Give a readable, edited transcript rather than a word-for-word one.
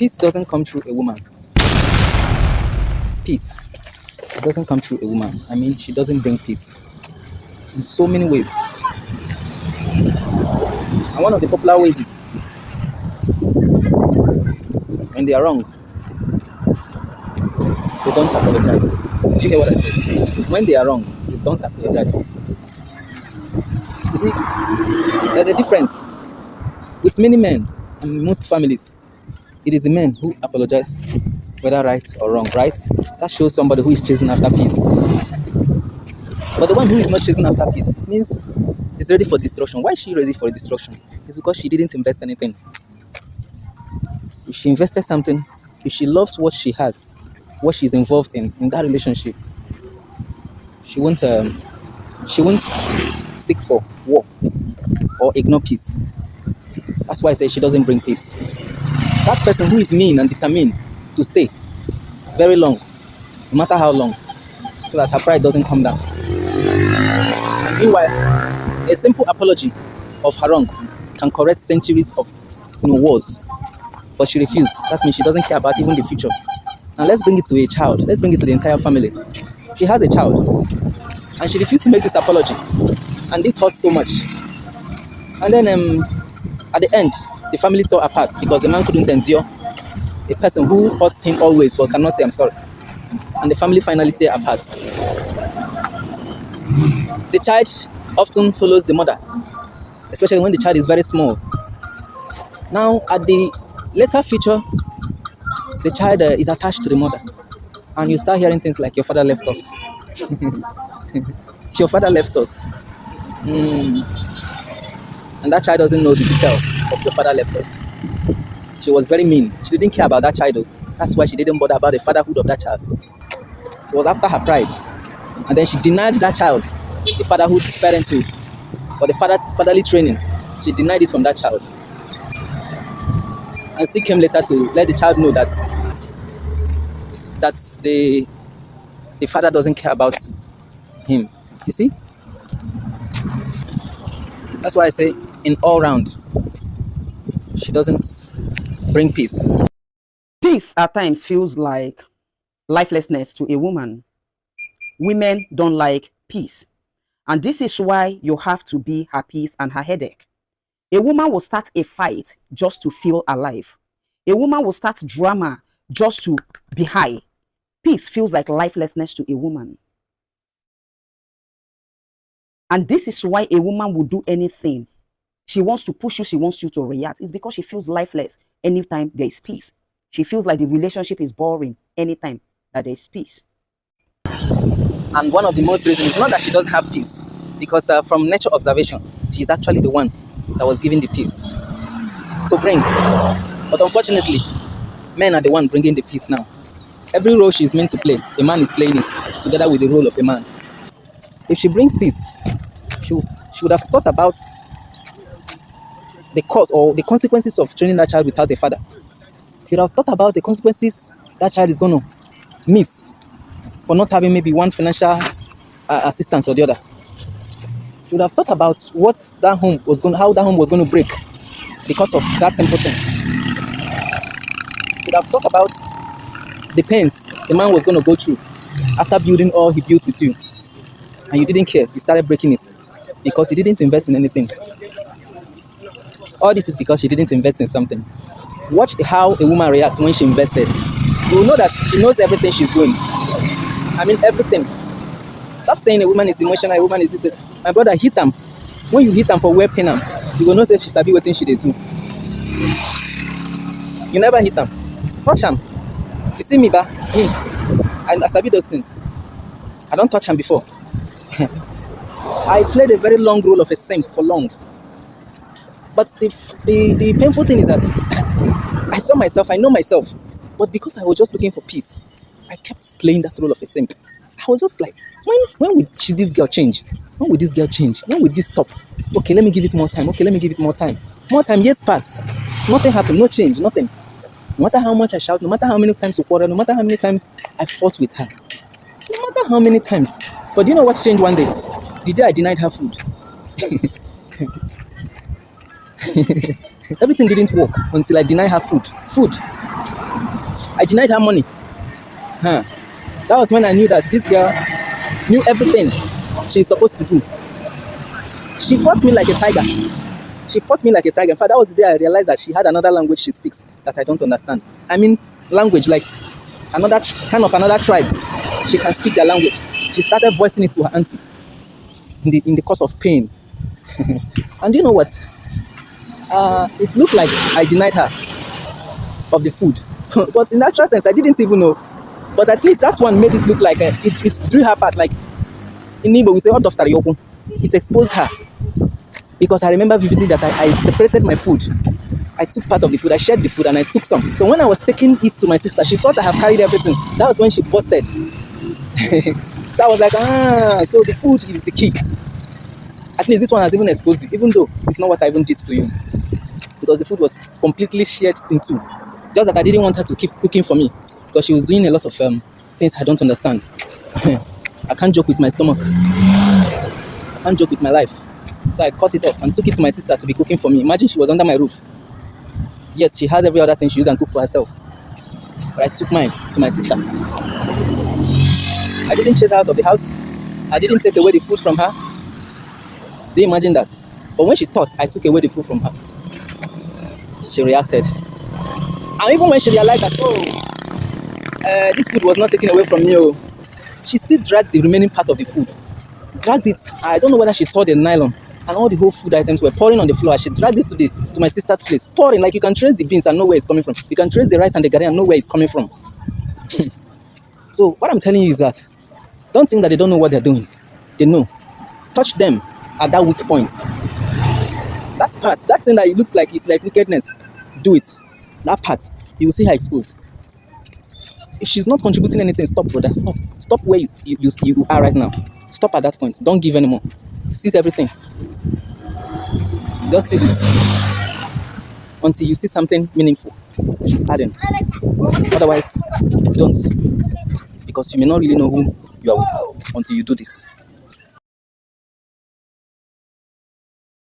Peace doesn't come through a woman. Peace. It doesn't come through a woman. I mean, she doesn't bring peace in so many ways. And one of the popular ways is when they are wrong, they don't apologize. Did you hear what I said? When they are wrong, they don't apologize. You see, there's a difference with many men and most families. It is the men who apologize, whether right or wrong, right? That shows somebody who is chasing after peace. But the one who is not chasing after peace, it means is ready for destruction. Why is she ready for destruction? It's because she didn't invest anything. If she invested something, if she loves what she has, what she's involved in that relationship, she won't seek for war or ignore peace. That's why I say she doesn't bring peace. That person who is mean and determined to stay very long, no matter how long, so that her pride doesn't come down. Meanwhile, a simple apology of her wrong can correct centuries of wars. But she refused. That means she doesn't care about even the future. Now let's bring it to a child. Let's bring it to the entire family. She has a child, and she refused to make this apology. And this hurts so much. And then at the end, the family tore apart because the man couldn't endure a person who hurts him always but cannot say I'm sorry. And the family finally tear apart. The child often follows the mother, especially when the child is very small. Now, at the later future, the child is attached to the mother, and you start hearing things like, your father left us. Your father left us. And that child doesn't know the detail of your father left us. She was very mean. She didn't care about that child. That's why she didn't bother about the fatherhood of that child. It was after her pride. And then she denied that child the fatherhood, parenthood, or the fatherly training. She denied it from that child. And still came later to let the child know that the father doesn't care about him. You see? That's why I say, in all round, she doesn't bring peace. Peace at times feels like lifelessness to a woman. Women don't like peace. And this is why you have to be her peace and her headache. A woman will start a fight just to feel alive. A woman will start drama just to be high. Peace feels like lifelessness to a woman. And this is why a woman will do anything. She wants to push you, she wants you to react. It's because she feels lifeless anytime there is peace. She feels like the relationship is boring anytime that there is peace. And one of the most reasons is not that she doesn't have peace, because from nature observation, she's actually the one that was given the peace to bring. But unfortunately, men are the one bringing the peace now. Every role she's meant to play, a man is playing it together with the role of a man. If she brings peace, she would have thought about the cause or the consequences of training that child without a father. She would have thought about the consequences that child is going to meet for not having maybe one financial assistance or the other. She would have thought about how that home was going to break because of that simple thing. She would have thought about the pains the man was going to go through after building all he built with you, and you didn't care. You started breaking it because you didn't invest in anything. All this is because she didn't invest in something. Watch how a woman reacts when she invested. You will know that she knows everything she's doing. I mean, everything. Stop saying a woman is emotional, a woman is this. My brother, hit them. When you hit them for weapon, you will know say she sabi wetin she dey do. You never hit them. Touch them. You see me, I sabi those things. I don't touch them before. I played a very long role of a simp for long. But the painful thing is that I saw myself, I know myself. But because I was just looking for peace, I kept playing that role of a simp. I was just like, when will this girl change? When will this girl change? When will this stop? Okay, let me give it more time. Okay, let me give it more time. More time, years pass. Nothing happened, no change, nothing. No matter how much I shout, no matter how many times we quarrel, no matter how many times I fought with her, no matter how many times. But you know what changed one day? The day I denied her food. Everything didn't work until I denied her food. I denied her money. Huh. That was when I knew that this girl knew everything she's supposed to do. She fought me like a tiger. She fought me like a tiger. In fact, that was the day I realized that she had another language she speaks that I don't understand. I mean, language like another tribe. She can speak their language. She started voicing it to her auntie in the course of pain. And you know what? It looked like I denied her of the food. But in actual sense, I didn't even know. But at least that one made it look like it drew her part. Like in Igbo, we say, "Hot of Tariyoko." It exposed her. Because I remember vividly that I separated my food. I took part of the food, I shared the food, and I took some. So when I was taking it to my sister, she thought I have carried everything. That was when she busted. So I was like, so the food is the key. At least this one has even exposed you, even though it's not what I even did to you. Because the food was completely shared in two. Just that I didn't want her to keep cooking for me. Because she was doing a lot of things I don't understand. I can't joke with my stomach. I can't joke with my life. So I cut it off and took it to my sister to be cooking for me. Imagine she was under my roof. Yet she has every other thing she used and cook for herself. But I took mine to my sister. I didn't chase her out of the house. I didn't take away the food from her. Do you imagine that? But when she thought I took away the food from her, she reacted. And even when she realized that, this food was not taken away from me, she still dragged the remaining part of the food. Dragged it. I don't know whether she tore the nylon and all the whole food items were pouring on the floor. She dragged it to my sister's place. Pouring, like you can trace the beans and know where it's coming from. You can trace the rice and the garri and know where it's coming from. So what I'm telling you is that don't think that they don't know what they're doing. They know. Touch them at that weak point. That part, that thing that it looks like it's like wickedness, do it. That part, you will see her exposed. If she's not contributing anything, stop, brother. Stop. Stop where you are right now. Stop at that point. Don't give anymore. Seize everything. Just seize it until you see something meaningful. She's adding. Otherwise, don't. Because you may not really know who you are with until you do this.